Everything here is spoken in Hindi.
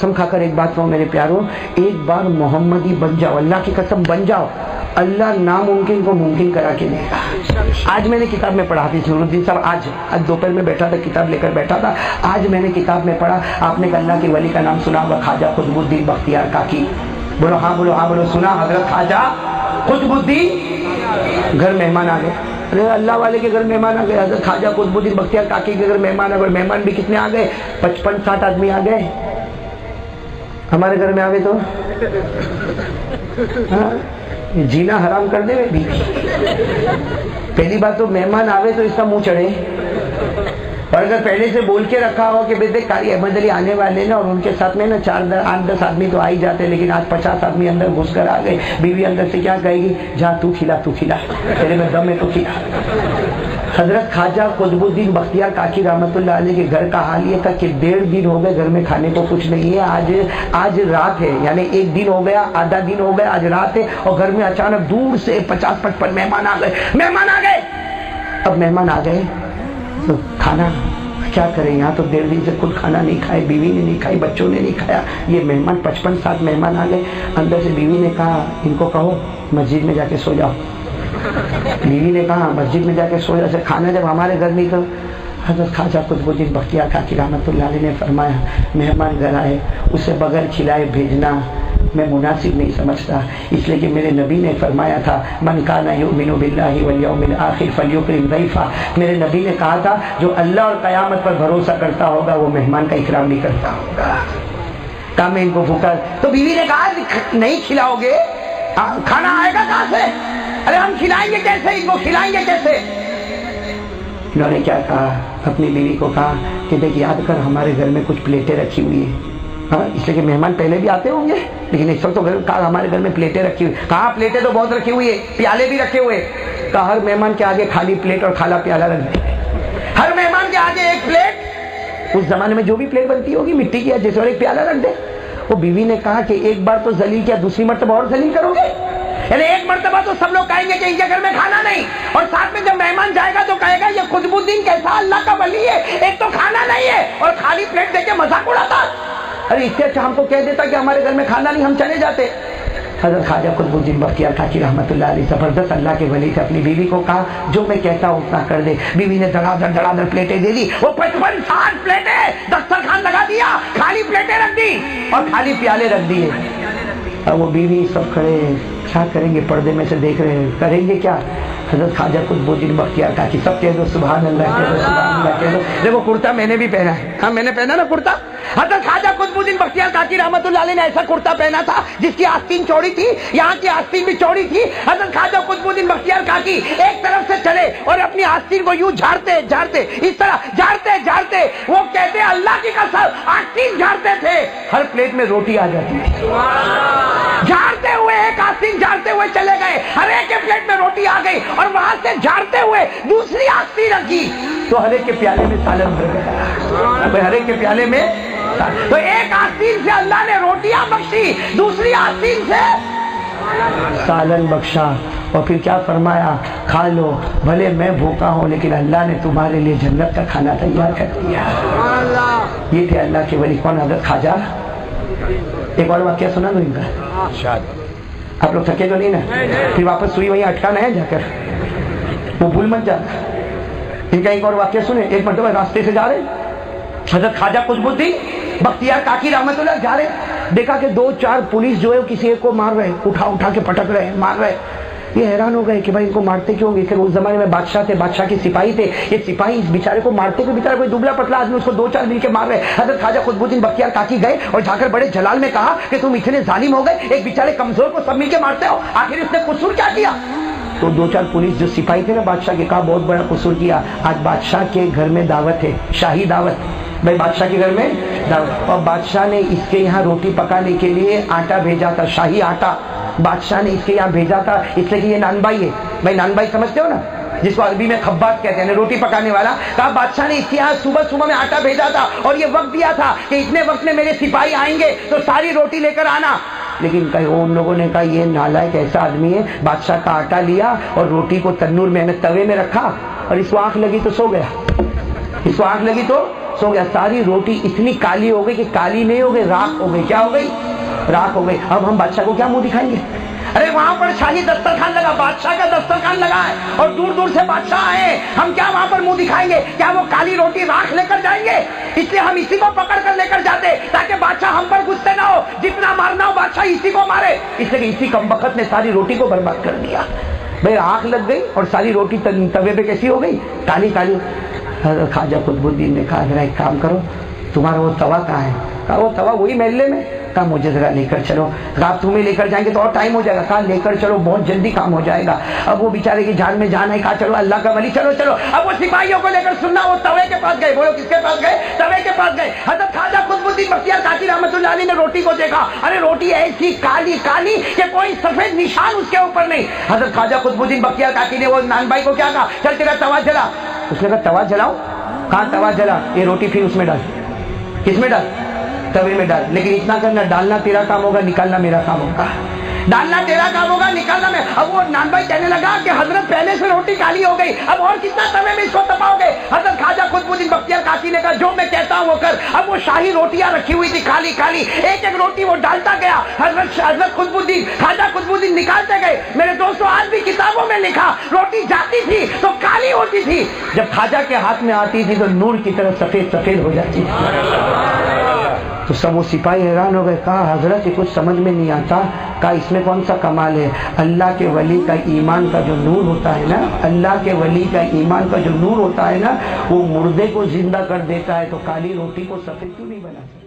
कसम खाकर एक बात कहूँ मेरे प्यारों, एक बार मोहम्मदी बन जाओ, अल्लाह की कसम बन जाओ, अल्लाह नामुमकिन को मुमकिन करा के देगा। आज मैंने किताब में पढ़ा, हाफिज नूरुद्दीन साहब आज दोपहर में बैठा था, किताब लेकर बैठा था, आज मैंने किताब में पढ़ा, आपने अल्लाह के वली का नाम सुना होगा, ख्वाजा कुतुबुद्दीन बख्तियार काकी। बोलो हाँ, बोलो हाँ, बोलो सुना, हजरत ख्वाजा कुतुबुद्दीन। घर मेहमान आ गए, अरे अल्लाह वाले के घर मेहमान आ गए, हजरत ख्वाजा कुतुबुद्दीन बख्तियार काकी के घर मेहमान आ गए। मेहमान भी कितने आ गए? 55-60 आदमी आ गए। हमारे घर में आवे तो जीना हराम कर दे भी। पहली बात तो मेहमान आवे तो इसका मुंह चढ़े, और अगर पहले से बोल के रखा हो कि बेटे कारी अहमद अली आने वाले ना, और उनके साथ में ना 4-8-10 आदमी तो आ ही जाते, लेकिन आज 50 आदमी अंदर घुस कर आ गए, बीवी अंदर से क्या कहेगी? जा तू खिला तेरे में दम है तो खिला। हजरत ख्वाजा कुतुबुद्दीन बख्तियार काकी रहमतुल्लाह अलैह के घर का हाल ये था कि 1.5 दिन हो गए घर में खाने को कुछ नहीं है। आज रात है, यानी 1 दिन हो गया, आधा दिन हो गया, आज रात है, और घर में अचानक दूर से 50-55 मेहमान आ गए। अब मेहमान आ गए तो खाना क्या करें? यहाँ तो 1.5 दिन से खुद खाना नहीं खाए, बीवी ने नहीं खाई, बच्चों ने नहीं खाया, ये मेहमान 55-60 मेहमान आ गए। अंदर से बीवी ने कहा, इनको कहो मस्जिद में जाके सो जाओ। बीवी ने कहा मस्जिद में जाके सो जाओ, खाना जब हमारे घर नहीं। तो हजरत ख्वाजा कुतुबुद्दीन बख्तियार काकी रहमतुल्लाह अलैह ने फरमाया, मेहमान घर आए उसे बगैर खिलाए भेजना मैं मुनासिब नहीं समझता, इसलिए कि मेरे नबी ने फरमाया था, मन काना युमिनु बिल्लाहि वल यौमिल आखिर फल्युक्रिम ज़ैफ़ा। मेरे नबी ने कहा था, जो अल्लाह और क़यामत पर भरोसा करता होगा वो मेहमान का इकराम भी करता होगा। कहा मैं इनको भूखा, तो बीवी ने कहा नहीं खिलाओगे खाना आएगा कहाँ से? अरे हम खिलाएंगे कैसे, इनको खिलाएंगे कैसे? इन्होंने क्या कहा, अपनी बीवी को कहा कि देख याद कर हमारे घर में कुछ प्लेटें रखी हुई है, हाँ, इसलिए कि मेहमान पहले भी आते होंगे, लेकिन इस वक्त तो कहा हमारे घर में प्लेटें रखी हुई। कहा प्लेटें तो बहुत रखी हुई है, प्याले भी रखे हुए। कहा हर मेहमान के आगे खाली प्लेट और खाला प्याला रख दे, हर मेहमान के आगे एक प्लेट, उस जमाने में जो भी प्लेट बनती होगी मिट्टी की या जैसे, और एक प्याला रख दे। वो बीवी ने कहा कि एक बार तो जलील किया, दूसरी मर्तबा और जलील करोगे? यानी एक मर्तबा तो सब लोग कहेंगे कि इनके घर में खाना नहीं, और साथ में जब मेहमान जाएगा तो कहेगा ये कुतुबुद्दीन कैसा अल्लाह का वली है, एक तो खाना नहीं है और खाली प्लेट देके मजाक उड़ाता। अरे इससे अच्छा हमको कह देता कि हमारे घर में खाना नहीं, हम चले जाते। हजरत ख्वाजा कुतुबुद्दीन बख्तियार काकी रहमतुल्लाह अलैह जबरदस्त अल्लाह के वली से अपनी बीवी को कहा, जो मैं कहता हूँ उतना कर दे। बीवी ने धड़ाधड़ प्लेटें दे दी, वो 55-60 प्लेटें दस्तरखान लगा दिया, खाली प्लेटें रख दी और खाली प्याले रख दिए। अब वो बीवी सब खड़े क्या करेंगे, पर्दे में से देख रहे हैं, करेंगे क्या? हजरत ख्वाजा कुतुबुद्दीन बख्तियार काकी, सब कह दो सुभान अल्लाह, कह दो सुभान अल्लाह, कह दो। देखो कुर्ता मैंने भी पहना है, हाँ मैंने पहना ना कुर्ता। हजरत ख्वाजा कुतुबुद्दीन बख्तियार काकी रहमतुल्लाह अलैह ने ऐसा कुर्ता पहना था जिसकी आस्तीन चौड़ी थी, यहाँ की आस्तीन भी चौड़ी थी। हजरत ख्वाजा कुतुबुद्दीन बख्तियार काकी एक तरफ से चले और अपनी आस्तीन को यूं झाड़ते इस तरह झाड़ते वो कहते अल्लाह की कसम आस्तीन झाड़ते थे, हर प्लेट में रोटी आ जाती है। झाड़ते हुए एक आस्तीन झाड़ते हुए चले गए, हर एक के प्लेट में रोटी आ गई, और वहां से झाड़ते हुए दूसरी आस्तीन रखी तो हर एक के प्याले में सालन भर गया। हर एक के प्याले में तो एक आस्तीन से अल्लाह ने रोटियां बख्शी, दूसरी आस्तीन से सालन बख्शा, और फिर क्या फरमाया, खा लो भले मैं भूखा हूँ लेकिन अल्लाह ने तुम्हारे लिए जन्नत का खाना तैयार कर दिया। ये थे अल्लाह के वली। कौन? हजरत ख्वाजा। एक और वाक्य सुना दो इनका, आप लोग थके तो नहीं ना? फिर वापस सुई वहीं अटकाना है जाकर, वो भूल मत जाना। इनका एक और वाक्य सुने, एक मरतबा रास्ते से जा रहे हजरत ख्वाजा कुतुबुद्दीन बख्तियार काकी रहमतुल्लाह जा रहे, देखा कि 2-4 पुलिस जो है किसी एक को मार रहे, उठा के पटक रहे, मार रहे। ये हैरान हो गए कि भाई इनको मारते क्यों? फिर उस जमाने में बादशाह थे, बादशाह के सिपाही थे, ये सिपाही इस बेचारे को मारते क्यों? बेचारा कोई दुबला पतला आदमी, उसको 2-4 मिल के मार रहे। हजरत ख्वाजा कुतुबुद्दीन बख्तियार काकी गए और जाकर बड़े जलाल में कहा कि तुम इतने जालिम हो गए, एक बेचारे कमजोर को सब मिल के मारते हो, आखिर इसने कसूर क्या किया? तो 2-4 पुलिस जो सिपाही थे ना बादशाह के, कहा बहुत बड़ा कसूर किया, आज बादशाह के घर में दावत है, शाही दावत, भाई बादशाह के घर में दावत, और बादशाह ने इसके यहाँ रोटी पकाने के लिए आटा भेजा था, शाही आटा बादशाह ने इसके यहाँ भेजा था, इसलिए कि ये नानबाई है। भाई नानबाई समझते हो ना, जिसको अरबी में खब्बास कहते हैं, रोटी पकाने वाला। कहा बादशाह ने इसके यहाँ सुबह में आटा भेजा था और ये वक्त दिया था कि इतने वक्त में मेरे सिपाही आएंगे तो सारी रोटी लेकर आना। लेकिन कहीं उन लोगों ने कहा ये नालायक ऐसा आदमी है, बादशाह का आटा लिया और रोटी को तन्नूर में तवे में रखा, और इसको आंख लगी तो सो गया, इसको आंख लगी तो सो गया। सारी रोटी इतनी काली हो गई कि काली नहीं हो गई, राख हो गई। क्या हो गई? राख हो गई। अब हम बादशाह को क्या मुंह दिखाएंगे? अरे वहां पर शाही दस्तरखान लगा, बादशाह का दस्तरखान लगा है और दूर दूर से बादशाह आए, हम क्या वहां पर मुंह दिखाएंगे? क्या वो काली रोटी राख लेकर जाएंगे? इसलिए हम इसी को पकड़ कर लेकर जाते ताकि बादशाह हम पर गुस्से ना हो, जितना मारना हो बादशाह इसी को मारे। इसलिए इसी कमबख्त ने सारी रोटी को बर्बाद कर दिया। भाई आंख लग गई और सारी रोटी तवे पे कैसी हो गई? काली काली। ख्वाजा कुतुबुद्दीन ने कहा जरा एक काम करो, तुम्हारा वो तवा कहाँ है? कहा वो तवा वही महल्ले में। कहा मुझे जरा लेकर चलो। कहा तुम्हें लेकर जाएंगे तो और टाइम हो जाएगा। कहा लेकर चलो, बहुत जल्दी काम हो जाएगा। अब वो बेचारे की जान में जान है। कहा चलो अल्लाह का वली, चलो चलो। अब वो सिपाहियों को लेकर सुनना वो तवे के पास गए। बोलो किसके पास गए? तवे के पास गए। हजरत ख्वाजा कुतुबुद्दीन बख्तियार काकी रहमतुल्लाह अलैह ने रोटी को देखा। अरे रोटी ऐसी काली काली कि कोई सफेद निशान उसके ऊपर नहीं। हजरत ख्वाजा कुतुबुद्दीन बख्तियार काकी ने वो नान भाई को क्या कहा? चल तेरा तवा जला। उसने कहा तवा जलाओ? कहा तवा जला, ये रोटी फिर उसमें डाल। किसमें डाल? तवे में डाल। लेकिन इतना करना, डालना तेरा काम होगा, निकालना मेरा काम होगा। डालना तेरा काम होगा, निकालना मैं। अब वो नान भाई कहने लगा कि हजरत पहले से रोटी काली हो गई, अब और कितना तवे में इसको तपाओगे? हजरत ख्वाजा कुतुबुद्दीन बख्तियार काकी ने कहा जो मैं कहता हूं वो कर। अब वो शाही रोटियां रखी हुई थी काली काली, एक एक रोटी वो डालता गया। हजरत कुतुबुद्दीन ख्वाजा कुतुबुद्दीन निकालते गए। मेरे दोस्तों आज भी किताबों में लिखा, रोटी जाती थी तो काली होती थी, जब ख्वाजा के हाथ में आती थी तो नूर की तरह सफेद सफेद हो जाती थी। तो सब वो सिपाही हैरान हो गए। कहा हजरत ये कुछ समझ में नहीं आता। कहा इसमें कौन सा कमाल है? अल्लाह के वली का ईमान का जो नूर होता है ना, अल्लाह के वली का ईमान का जो नूर होता है ना, वो मुर्दे को जिंदा कर देता है, तो काली रोटी को सफेद क्यों नहीं बना सकता?